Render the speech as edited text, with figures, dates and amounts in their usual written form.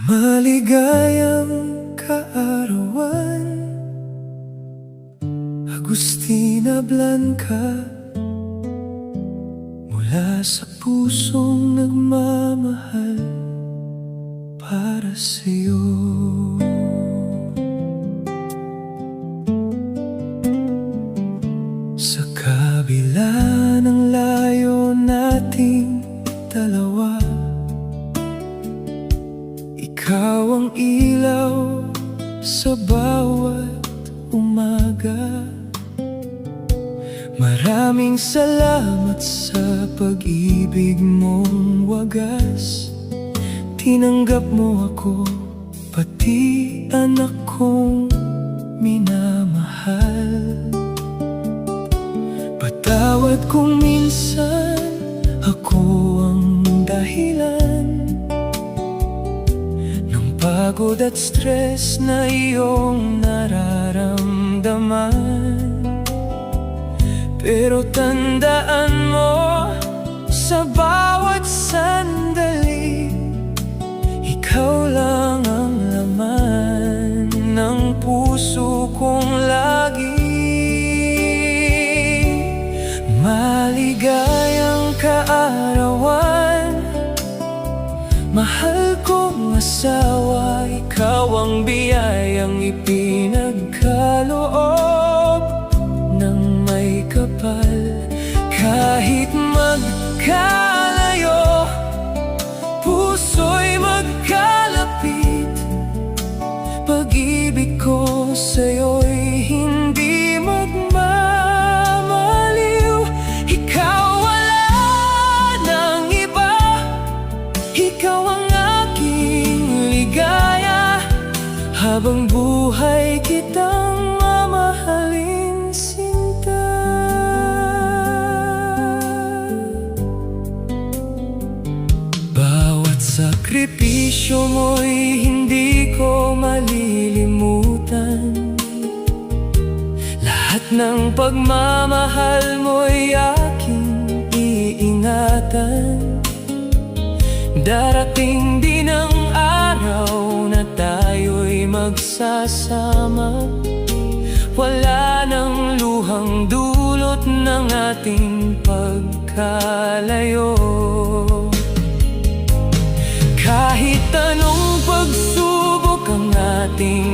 Maligayang kaarawan, Agustina Blanca, mula sa pusong nagmamahal para sa'yo. Sa kabila ng layo nating dalawa, ikaw ang ilaw sa bawat umaga. Maraming salamat sa pag-ibig mong wagas. Tinanggap mo ako, pati anak kong minamahal. Patawad kung minsan ako ang dahilan ng pagod at stress na iyong nararamdaman. Pero tandaan mo, sa bawat sandali, ikaw lang ang laman ng puso kong lagi. Maligayang kaarawan, mahal kong asawa, ikaw ang biyayang ipinagkaloob ng may kapal. Kahit magkalayo, puso'y magkalapit. Pag-ibig ko sa'yo'y hindi magmamaliw. Ikaw wala nang iba, ikaw ang aking ligaya. Habang buhay kitang mamahalin, sinta. Bawat sakripisyo mo'y hindi ko malilimutan. Lahat ng pagmamahal mo'y aking iingatan. Darating din ang araw na tayo'y magsasama. Wala nang luhang dulot ng ating pagkalayo. Kahit anong pagsubok ang ating